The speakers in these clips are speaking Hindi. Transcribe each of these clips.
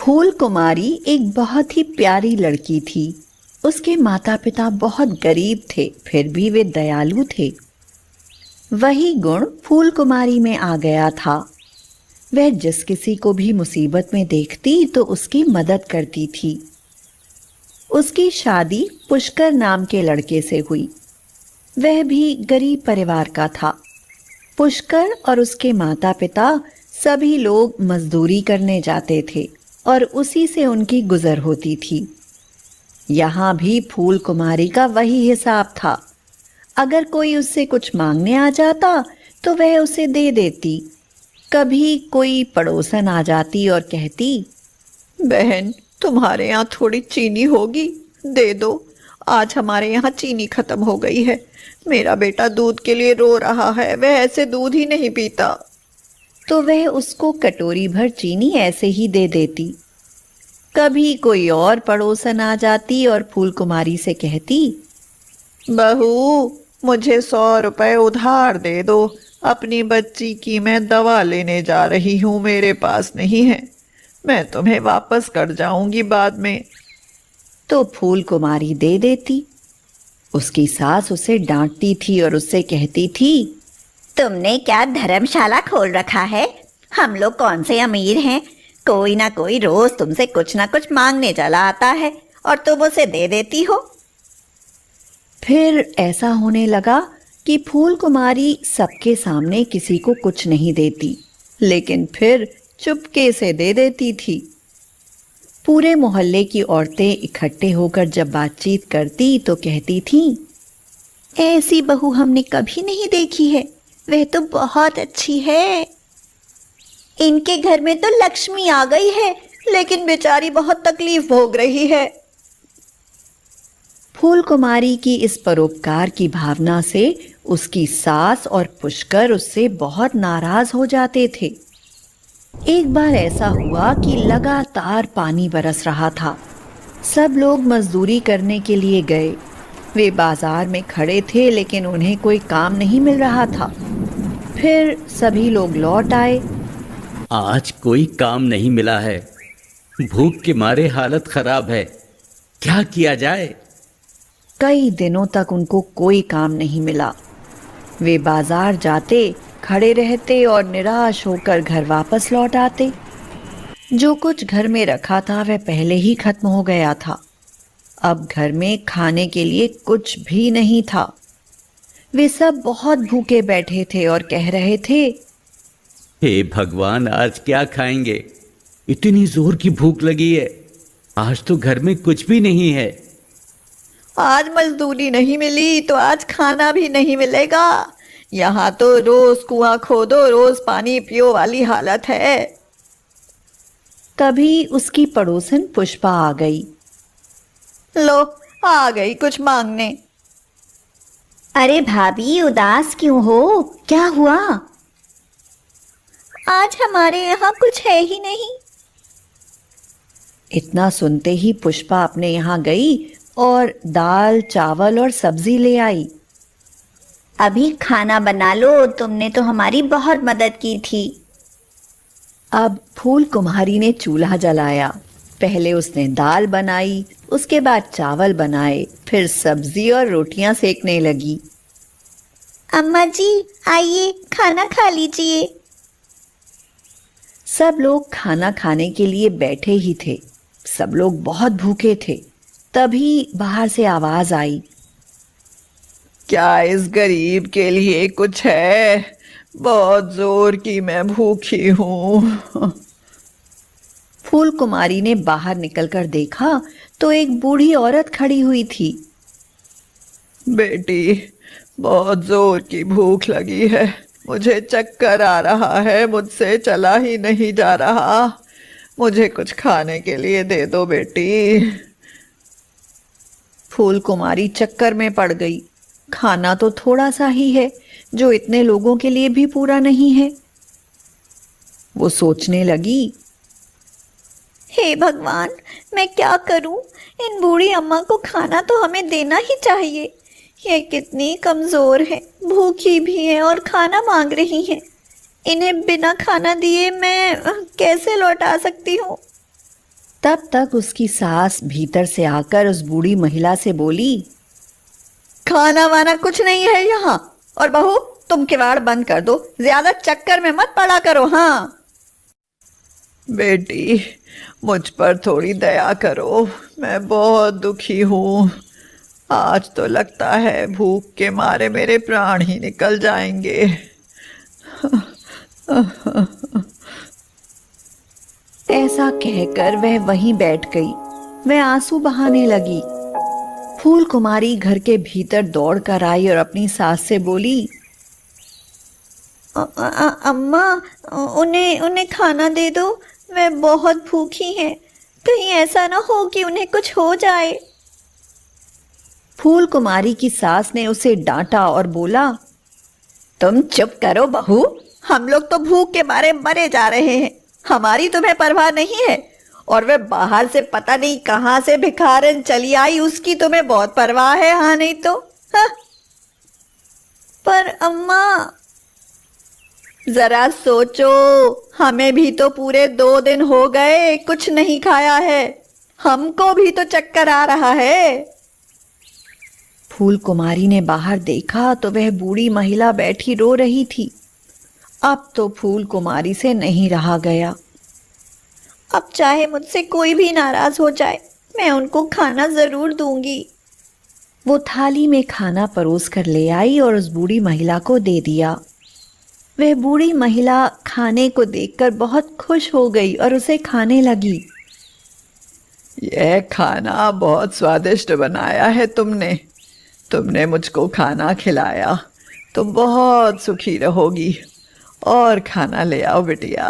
फूल कुमारी एक बहुत ही प्यारी लड़की थी। उसके माता पिता बहुत गरीब थे, फिर भी वे दयालु थे। वही गुण फूल कुमारी में आ गया था। वह जिस किसी को भी मुसीबत में देखती तो उसकी मदद करती थी। उसकी शादी पुष्कर नाम के लड़के से हुई। वह भी गरीब परिवार का था। पुष्कर और उसके माता पिता सभी लोग मजदूरी करने जाते थे और उसी से उनकी गुजर होती थी। यहाँ भी फूल कुमारी का वही हिसाब था। अगर कोई उससे कुछ मांगने आ जाता तो वह उसे दे देती। कभी कोई पड़ोसन आ जाती और कहती, बहन, तुम्हारे यहाँ थोड़ी चीनी होगी? दे दो, आज हमारे यहाँ चीनी खत्म हो गई है। मेरा बेटा दूध के लिए रो रहा है, वह ऐसे दूध ही नहीं पीता। तो वह उसको कटोरी भर चीनी ऐसे ही दे देती। कभी कोई और पड़ोसन आ जाती और फूल कुमारी से कहती, बहू, मुझे 100 रुपए उधार दे दो। अपनी बच्ची की मैं दवा लेने जा रही हूँ, मेरे पास नहीं है। मैं तुम्हें वापस कर जाऊंगी बाद में। तो फूल कुमारी दे देती। उसकी सास उसे डांटती थी और उससे कहती थी, तुमने क्या धर्मशाला खोल रखा है? हम लोग कौन से अमीर हैं? कोई ना कोई रोज तुमसे कुछ ना कुछ मांगने चला आता है और तुम उसे दे देती हो। फिर ऐसा होने लगा कि फूल कुमारी सबके सामने किसी को कुछ नहीं देती, लेकिन फिर चुपके से दे देती थी। पूरे मोहल्ले की औरतें इकट्ठे होकर जब बातचीत करती तो कहती थीं, ऐसी बहू हमने कभी नहीं देखी है। वह तो बहुत अच्छी है। इनके घर में तो लक्ष्मी आ गई है, लेकिन बेचारी बहुत तकलीफ भोग रही है। फूल कुमारी की इस परोपकार की भावना से उसकी सास और पुष्कर उससे बहुत नाराज हो जाते थे। एक बार ऐसा हुआ कि लगातार पानी बरस रहा था। सब लोग मजदूरी करने के लिए गए। वे बाजार में खड़े थे, लेकिन उन्हें कोई काम नहीं मिल रहा था। फिर सभी लोग लौट आए। आज कोई काम नहीं मिला है। भूख के मारे हालत खराब है। क्या किया जाए? कई दिनों तक उनको कोई काम नहीं मिला। वे बाजार जाते, खड़े रहते और निराश होकर घर वापस लौट आते। जो कुछ घर में रखा था वह पहले ही खत्म हो गया था। अब घर में खाने के लिए कुछ भी नहीं था। वे सब बहुत भूखे बैठे थे और कह रहे थे, हे भगवान, आज क्या खाएंगे? इतनी जोर की भूख लगी है। आज तो घर में कुछ भी नहीं है। आज मजदूरी नहीं मिली तो आज खाना भी नहीं मिलेगा। यहाँ तो रोज कुआं खोदो, रोज पानी पियो वाली हालत है। तभी उसकी पड़ोसन पुष्पा आ गई। लो, आ गई कुछ मांगने। अरे भाभी, उदास क्यों हो? क्या हुआ? आज हमारे यहाँ कुछ है ही नहीं। इतना सुनते ही पुष्पा अपने यहाँ गई और दाल, चावल और सब्जी ले आई। अभी खाना बना लो, तुमने तो हमारी बहुत मदद की थी। अब फूल कुम्हारी ने चूल्हा जलाया। पहले उसने दाल बनाई, उसके बाद चावल बनाए, फिर सब्जी और रोटियां सेकने लगी। अम्मा जी, आइए खाना खा लीजिए। सब लोग खाना खाने के लिए बैठे ही थे। सब लोग बहुत भूखे थे। तभी बाहर से आवाज आई, क्या इस गरीब के लिए कुछ है? बहुत जोर की मैं भूखी हूँ। फूल कुमारी ने बाहर निकलकर देखा तो एक बूढ़ी औरत खड़ी हुई थी। बेटी, बहुत जोर की भूख लगी है। मुझे चक्कर आ रहा है, मुझसे चला ही नहीं जा रहा। मुझे कुछ खाने के लिए दे दो बेटी। फूल कुमारी चक्कर में पड़ गई। खाना तो थोड़ा सा ही है, जो इतने लोगों के लिए भी पूरा नहीं है। वो सोचने लगी, हे भगवान, मैं क्या करूं? इन बूढ़ी अम्मा को खाना तो हमें देना ही चाहिए। ये कितनी कमजोर है, भूखी भी है और खाना मांग रही हैं। इन्हें बिना खाना दिए मैं कैसे लौटा सकती हूँ? तब तक उसकी सास भीतर से आकर उस बूढ़ी महिला से बोली, खाना वाना कुछ नहीं है यहाँ। और बहू, तुम किवाड़ बंद कर दो, ज्यादा चक्कर में मत पड़ा करो। हाँ बेटी, मुझ पर थोड़ी दया करो, मैं बहुत दुखी हूँ। आज तो लगता है भूख के मारे मेरे प्राण ही निकल जाएंगे। ऐसा कहकर वह वहीं बैठ गई। वह आंसू बहाने लगी। फूल कुमारी घर के भीतर दौड़ कर आई और अपनी सास से बोली, अम्मा, उन्हें खाना दे दो, वे बहुत भूखी हैं। कहीं ऐसा ना हो कि उन्हें कुछ हो जाए। फूल कुमारी की सास ने उसे डांटा और बोला, तुम चुप करो बहू, हम लोग तो भूख के मारे मरे जा रहे हैं, हमारी तुम्हें परवाह नहीं है। और वे बाहर से पता नहीं कहां से भिखारन चली आई, उसकी तुम्हें बहुत परवाह है। हाँ नहीं तो हाँ। पर अम्मा, जरा सोचो, हमें भी तो पूरे 2 दिन हो गए कुछ नहीं खाया है, हमको भी तो चक्कर आ रहा है। फूल कुमारी ने बाहर देखा तो वह बूढ़ी महिला बैठी रो रही थी। अब तो फूल कुमारी से नहीं रहा गया। अब चाहे मुझसे कोई भी नाराज हो जाए, मैं उनको खाना जरूर दूंगी। वो थाली में खाना परोस कर ले आई और उस बूढ़ी महिला को दे दिया। वह बूढ़ी महिला खाने को देखकर बहुत खुश हो गई और उसे खाने लगी। यह खाना बहुत स्वादिष्ट बनाया है तुमने मुझको खाना खिलाया। तुम बहुत सुखी रहोगी। और खाना ले आओ बिटिया।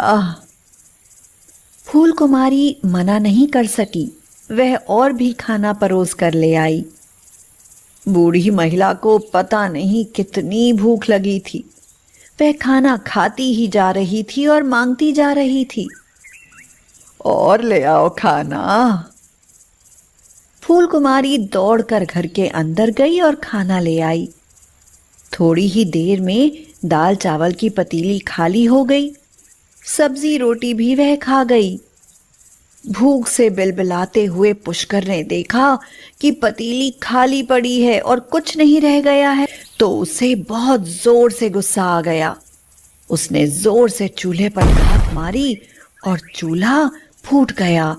फूल कुमारी मना नहीं कर सकी। वह और भी खाना परोस कर ले आई। बूढ़ी महिला को पता नहीं कितनी भूख लगी थी। वह खाना खाती ही जा रही थी और मांगती जा रही थी, और ले आओ खाना। फूल कुमारी दौड़कर घर के अंदर गई और खाना ले आई। थोड़ी ही देर में दाल चावल की पतीली खाली हो गई। सब्जी रोटी भी वह खा गई। भूख से बिलबिलाते हुए पुष्कर ने देखा कि पतीली खाली पड़ी है और कुछ नहीं रह गया है, तो उसे बहुत जोर से गुस्सा आ गया। उसने जोर से चूल्हे पर लात मारी और चूल्हा फूट गया।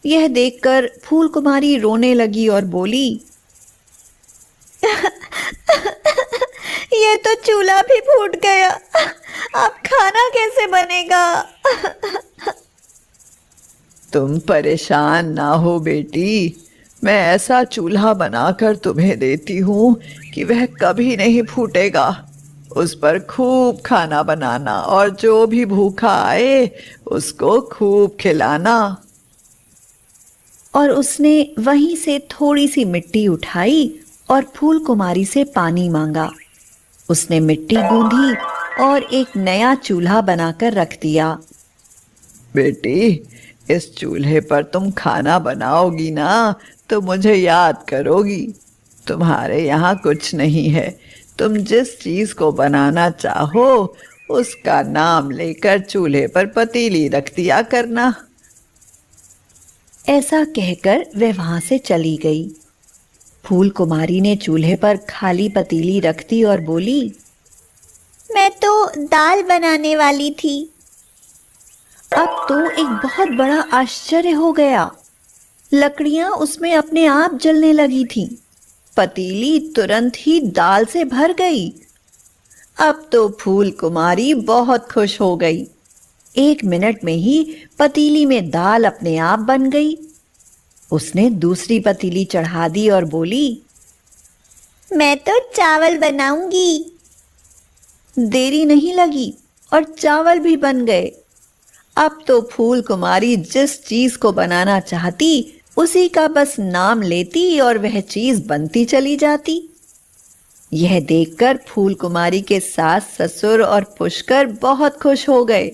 यह देखकर फूल कुमारी रोने लगी और बोली, ये तो चूल्हा भी फूट गया, अब खाना कैसे बनेगा। तुम परेशान ना हो बेटी, मैं ऐसा चूल्हा बनाकर तुम्हें देती हूँ कि वह कभी नहीं फूटेगा। उस पर खूब खाना बनाना और जो भी भूखा आए उसको खूब खिलाना। और उसने वहीं से थोड़ी सी मिट्टी उठाई और फूल कुमारी से पानी मांगा। उसने मिट्टी गूंधी और एक नया चूल्हा बनाकर रख दिया। बेटी, इस चूल्हे पर तुम खाना बनाओगी ना तो मुझे याद करोगी। तुम्हारे यहाँ कुछ नहीं है, तुम जिस चीज को बनाना चाहो उसका नाम लेकर चूल्हे पर पतीली रख दिया करना। ऐसा कहकर वह वहां से चली गई। फूल कुमारी ने चूल्हे पर खाली पतीली रख दी और बोली, मैं तो दाल बनाने वाली थी। अब तो एक बहुत बड़ा आश्चर्य हो गया। लकड़ियां उसमें अपने आप जलने लगी थीं। पतीली तुरंत ही दाल से भर गई। अब तो फूल कुमारी बहुत खुश हो गई। 1 मिनट में ही पतीली में दाल अपने आप बन गई। उसने दूसरी पतीली चढ़ा दी और बोली, मैं तो चावल बनाऊंगी। देरी नहीं लगी और चावल भी बन गए। अब तो फूल कुमारी जिस चीज को बनाना चाहती उसी का बस नाम लेती और वह चीज बनती चली जाती। यह देखकर फूल कुमारी के सास, ससुर और पुष्कर बहुत खुश हो गए।